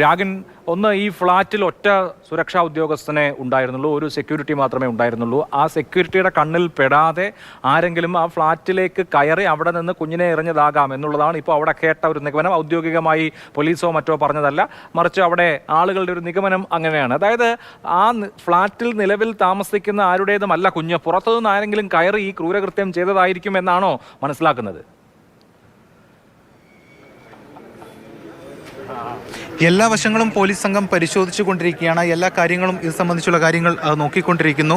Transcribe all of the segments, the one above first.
രാഗിൻ, ഒന്ന് ഈ ഫ്ളാറ്റിൽ ഒറ്റ സുരക്ഷാ ഉദ്യോഗസ്ഥനെ ഉണ്ടായിരുന്നുള്ളൂ, ഒരു സെക്യൂരിറ്റി മാത്രമേ ഉണ്ടായിരുന്നുള്ളൂ. ആ സെക്യൂരിറ്റിയുടെ കണ്ണിൽ പെടാതെ ആരെങ്കിലും ആ ഫ്ളാറ്റിലേക്ക് കയറി അവിടെ നിന്ന് കുഞ്ഞിനെ എറിഞ്ഞതാകാം എന്നുള്ളതാണ് ഇപ്പോൾ അവിടെ കേട്ട ഒരു നിഗമനം. ഔദ്യോഗികമായി പോലീസോ മറ്റോ പറഞ്ഞതല്ല, മറിച്ച് അവിടെ ആളുകളുടെ ഒരു നിഗമനം അങ്ങനെയാണ്. അതായത് ആ ഫ്ളാറ്റിൽ നിലവിൽ താമസിക്കുന്ന ആരുടേതുമല്ല കുഞ്ഞ്, പുറത്തുനിന്ന് ആരെങ്കിലും കയറി ഈ ക്രൂരകൃത്യം ചെയ്തതായിരിക്കും എന്നാണോ മനസ്സിലാക്കുന്നത്? എല്ലാ വശങ്ങളും പോലീസ് സംഘം പരിശോധിച്ചു കൊണ്ടിരിക്കുകയാണ്. എല്ലാ കാര്യങ്ങളും ഇത് സംബന്ധിച്ചുള്ള കാര്യങ്ങൾ നോക്കിക്കൊണ്ടിരിക്കുന്നു.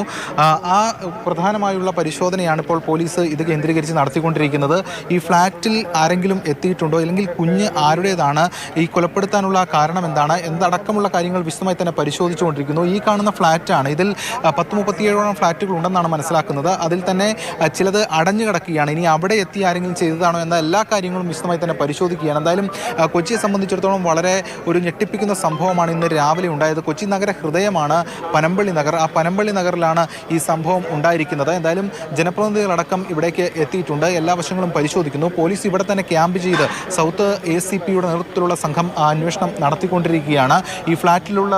ആ പ്രധാനമായുള്ള പരിശോധനയാണ് ഇപ്പോൾ പോലീസ് ഇത് കേന്ദ്രീകരിച്ച് നടത്തിക്കൊണ്ടിരിക്കുന്നത്. ഈ ഫ്ലാറ്റിൽ ആരെങ്കിലും എത്തിയിട്ടുണ്ടോ, അല്ലെങ്കിൽ കുഞ്ഞ് ആരുടേതാണ്, ഈ കൊലപ്പെടുത്താനുള്ള കാരണം എന്താണ് എന്നടക്കമുള്ള കാര്യങ്ങൾ വിശദമായി തന്നെ പരിശോധിച്ചുകൊണ്ടിരിക്കുന്നു. ഈ കാണുന്ന ഫ്ലാറ്റാണ്. ഇതിൽ 37 ഫ്ലാറ്റുകൾ ഉണ്ടെന്നാണ് മനസ്സിലാക്കുന്നത്. അതിൽ തന്നെ ചിലത് അടഞ്ഞു കിടക്കുകയാണ്. ഇനി അവിടെ എത്തി ആരെങ്കിലും ചെയ്തതാണോ എന്ന എല്ലാ കാര്യങ്ങളും വിശദമായി തന്നെ പരിശോധിക്കുകയാണ്. എന്തായാലും കൊച്ചിയെ സംബന്ധിച്ചിടത്തോളം വളരെ ഒരു ഞെട്ടിപ്പിക്കുന്ന സംഭവമാണ് ഇന്ന് രാവിലെ ഉണ്ടായത്. കൊച്ചി നഗര ഹൃദയമാണ് പനമ്പള്ളി നഗർ. ആ പനമ്പള്ളി നഗറിലാണ് ഈ സംഭവം ഉണ്ടായിരിക്കുന്നത്. എന്തായാലും ജനപ്രതിനിധികളടക്കം ഇവിടേക്ക് എത്തിയിട്ടുണ്ട്. എല്ലാ വശങ്ങളും പരിശോധിക്കുന്നു. പോലീസ് ഇവിടെ തന്നെ ക്യാമ്പ് ചെയ്ത് സൗത്ത് ACPയുടെ നേതൃത്വത്തിലുള്ള സംഘം അന്വേഷണം നടത്തിക്കൊണ്ടിരിക്കുകയാണ്. ഈ ഫ്ലാറ്റിലുള്ള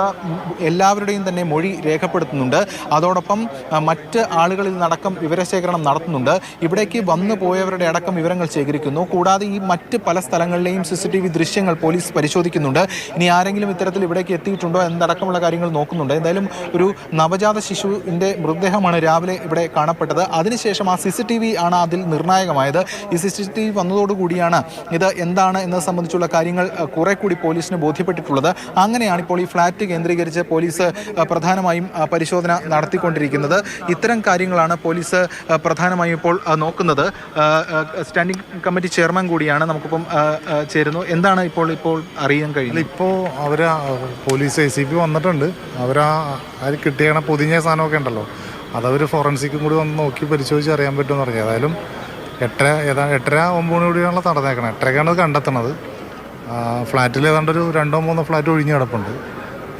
എല്ലാവരുടെയും തന്നെ മൊഴി രേഖപ്പെടുത്തുന്നുണ്ട്. അതോടൊപ്പം മറ്റ് ആളുകളിൽ നിന്നടക്കം വിവരശേഖരണം നടത്തുന്നുണ്ട്. ഇവിടേക്ക് വന്നു പോയവരുടെ അടക്കം വിവരങ്ങൾ ശേഖരിക്കുന്നു. കൂടാതെ ഈ മറ്റ് പല സ്ഥലങ്ങളിലെയും CCTV ദൃശ്യങ്ങൾ പോലീസ് പരിശോധിക്കുന്നുണ്ട്. ഇനി ആരെങ്കിലും ഇത്തരത്തിൽ ഇവിടേക്ക് എത്തിയിട്ടുണ്ടോ എന്നടക്കമുള്ള കാര്യങ്ങൾ നോക്കുന്നുണ്ട്. എന്തായാലും ഒരു നവജാത ശിശുവിൻ്റെ മൃതദേഹമാണ് രാവിലെ ഇവിടെ കാണപ്പെട്ടത്. അതിനുശേഷം ആ CCTV ആണ് അതിൽ നിർണായകമായത്. ഈ CCTV വന്നതോടുകൂടിയാണ് ഇത് എന്താണ് എന്നത് സംബന്ധിച്ചുള്ള കാര്യങ്ങൾ കുറെ കൂടി പോലീസിന് ബോധ്യപ്പെട്ടിട്ടുള്ളത്. അങ്ങനെയാണ് ഇപ്പോൾ ഈ ഫ്ലാറ്റ് കേന്ദ്രീകരിച്ച് പോലീസ് പ്രധാനമായും പരിശോധന നടത്തിക്കൊണ്ടിരിക്കുന്നത്. ഇത്തരം കാര്യങ്ങളാണ് പോലീസ് പ്രധാനമായും ഇപ്പോൾ നോക്കുന്നത്. സ്റ്റാൻഡിംഗ് കമ്മിറ്റി ചെയർമാൻ കൂടിയാണ് നമുക്കിപ്പം ചേരുന്നു. എന്താണ് ഇപ്പോൾ അറിയാൻ കഴിയുന്നത്? ഇപ്പോൾ അവർ പോലീസ് ACP വന്നിട്ടുണ്ട്. അതിൽ കിട്ടിയ പൊതിഞ്ഞ സാധനമൊക്കെ ഉണ്ടല്ലോ, അതവർ ഫോറൻസിക്കും കൂടി വന്ന് നോക്കി പരിശോധിച്ച് അറിയാൻ പറ്റുമെന്ന് പറഞ്ഞു. ഏതായാലും 8:30-9 കൂടിയാണല്ലോ നടന്നേക്കണം. 8:30ക്കാണ് കണ്ടെത്തണത്. ഫ്ലാറ്റിൽ ഏതാണ്ട് ഒരു 2-3 ഫ്ലാറ്റ് ഒഴിഞ്ഞ് കിടപ്പുണ്ട്.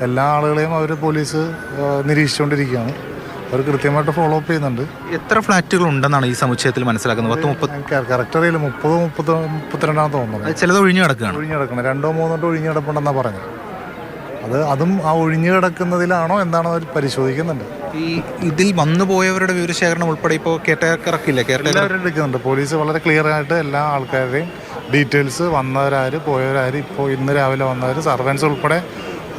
എല്ലാ ആളുകളെയും അവർ പോലീസ് നിരീക്ഷിച്ചുകൊണ്ടിരിക്കുകയാണ്. അവർ കൃത്യമായിട്ട് ഫോളോ അപ്പ് ചെയ്യുന്നുണ്ട്. എത്ര ഫ്ലാറ്റുകൾ ഉണ്ടെന്നാണ് ഈ സമുച്ചയത്തിൽ മനസ്സിലാക്കുന്നത്? കറക്റ്റ് അറിയില്ല. 30-32 തോന്നുന്നത്. ചിലത് ഒഴിഞ്ഞു കിടക്കണം. 2-3 ഒഴിഞ്ഞു കിടപ്പുണ്ടെന്നാണ് പറഞ്ഞത്. അതും ആ ഒഴിഞ്ഞു കിടക്കുന്നതിലാണോ എന്താണോ അവർ പരിശോധിക്കുന്നുണ്ട്. ഈ ഇതിൽ വന്നു പോയവരുടെ വിവരശേഖരണം ഉൾപ്പെടെ ഇപ്പോൾ കേട്ടേക്കറക്കില്ല, എല്ലാവരും എടുക്കുന്നുണ്ട്. പോലീസ് വളരെ ക്ലിയർ ആയിട്ട് എല്ലാ ആൾക്കാരുടെയും ഡീറ്റെയിൽസ്, വന്നവരാര് പോയവരാര്, ഇപ്പോൾ ഇന്ന് രാവിലെ വന്നവർ, സർവൻസ് ഉൾപ്പെടെ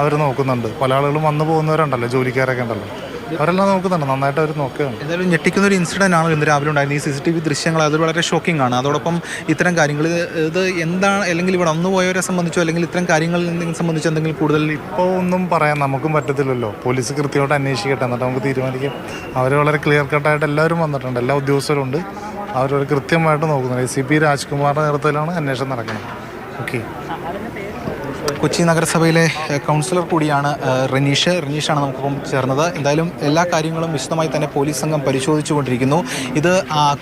അവർ നോക്കുന്നുണ്ട്. പല ആളുകളും വന്നു പോകുന്നവരുണ്ടല്ലോ, ജോലിക്കാരൊക്കെ ഉണ്ടല്ലോ, അവരെല്ലാം നോക്കുന്നുണ്ട്. നന്നായിട്ട് അവർ നോക്കുകയാണ്. എന്തായാലും ഞെട്ടിക്കുന്ന ഒരു ഇൻസിഡൻ്റ് ആണ് ഇന്ന് രാവിലെ ഉണ്ടായിരുന്നത്. ഈ CCTV ദൃശ്യങ്ങൾ അത് വളരെ ഷോക്കിംഗ് ആണ്. അതോടൊപ്പം ഇത്തരം കാര്യങ്ങൾ ഇത് എന്താണ്, അല്ലെങ്കിൽ ഇവിടെ വന്നു പോയവരെ സംബന്ധിച്ചോ അല്ലെങ്കിൽ ഇത്തരം കാര്യങ്ങളിൽ സംബന്ധിച്ച് എന്തെങ്കിലും കൂടുതൽ ഇപ്പോൾ ഒന്നും പറയാൻ നമുക്കും പറ്റത്തില്ലല്ലോ. പോലീസ് കൃത്യമായിട്ട് അന്വേഷിക്കട്ടെ, എന്നിട്ട് നമുക്ക് തീരുമാനിക്കാം. അവർ വളരെ ക്ലിയർ കട്ടായിട്ട് എല്ലാവരും വന്നിട്ടുണ്ട്. എല്ലാ ഉദ്യോഗസ്ഥരും ഉണ്ട്. അവർ കൃത്യമായിട്ട് നോക്കുന്നുണ്ട്. ACP രാജ്കുമാറിൻ്റെ നേതൃത്വത്തിലാണ് അന്വേഷണം നടക്കുന്നത്. ഓക്കെ. കൊച്ചി നഗരസഭയിലെ കൗൺസിലർ കൂടിയാണ് റനീഷാണ് നമുക്കിപ്പം ചേർന്നത്. എന്തായാലും എല്ലാ കാര്യങ്ങളും വിശദമായി തന്നെ പോലീസ് സംഘം പരിശോധിച്ചുകൊണ്ടിരിക്കുന്നു. ഇത്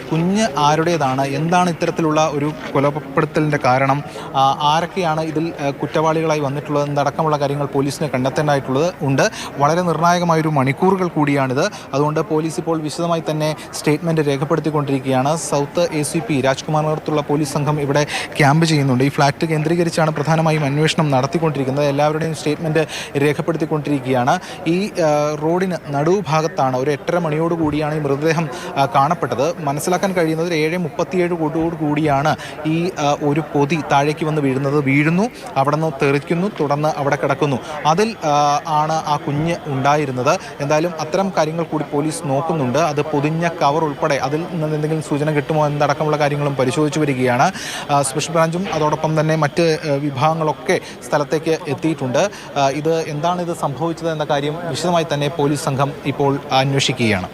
കുഞ്ഞ് ആരുടേതാണ്, എന്താണ് ഇത്തരത്തിലുള്ള ഒരു കൊലപ്പെടുത്തലിൻ്റെ കാരണം, ആരൊക്കെയാണ് ഇതിൽ കുറ്റവാളികളായി വന്നിട്ടുള്ളത് എന്നടക്കമുള്ള കാര്യങ്ങൾ പോലീസിനെ കണ്ടെത്തേണ്ടതായിട്ടുള്ളത് ഉണ്ട്. വളരെ നിർണായകമായൊരു മണിക്കൂറുകൾ കൂടിയാണിത്. അതുകൊണ്ട് പോലീസ് ഇപ്പോൾ വിശദമായി തന്നെ സ്റ്റേറ്റ്മെൻറ്റ് രേഖപ്പെടുത്തിക്കൊണ്ടിരിക്കുകയാണ്. സൗത്ത് ACP രാജ്കുമാർ നേതൃത്വത്തിലുള്ള പോലീസ് സംഘം ഇവിടെ ക്യാമ്പ് ചെയ്യുന്നുണ്ട്. ഈ ഫ്ലാറ്റ് കേന്ദ്രീകരിച്ചാണ് പ്രധാനമായും അന്വേഷണം നടത്തിക്കൊണ്ടിരിക്കുന്നത്. എല്ലാവരുടെയും സ്റ്റേറ്റ്മെൻറ്റ് രേഖപ്പെടുത്തിക്കൊണ്ടിരിക്കുകയാണ്. ഈ റോഡിന് നടുഭാഗത്താണ് ഒരു 8:30 മണിയോടുകൂടിയാണ് ഈ മൃതദേഹം കാണപ്പെട്ടത്. മനസ്സിലാക്കാൻ കഴിയുന്നത് 7:37 കൂടിയാണ് ഈ ഒരു പൊതി താഴേക്ക് വന്ന് വീഴുന്നു, അവിടെ നിന്ന് തെറിക്കുന്നു, തുടർന്ന് അവിടെ കിടക്കുന്നു. അതിൽ ആണ് ആ കുഞ്ഞ് ഉണ്ടായിരുന്നത്. എന്തായാലും അത്തരം കാര്യങ്ങൾ കൂടി പോലീസ് നോക്കുന്നുണ്ട്. അത് പൊതിഞ്ഞ കവർ ഉൾപ്പെടെ അതിൽ നിന്ന് എന്തെങ്കിലും സൂചന കിട്ടുമോ എന്നടക്കമുള്ള കാര്യങ്ങളും പരിശോധിച്ചു വരികയാണ്. സ്പെഷ്യൽ ബ്രാഞ്ചും അതോടൊപ്പം തന്നെ മറ്റ് വിഭാഗങ്ങളൊക്കെ സ്ഥലത്തേക്ക് എത്തിയിട്ടുണ്ട്. ഇത് സംഭവിച്ചത് എന്ന കാര്യം വിശദമായി തന്നെ പോലീസ് സംഘം ഇപ്പോൾ അന്വേഷിക്കുകയാണ്.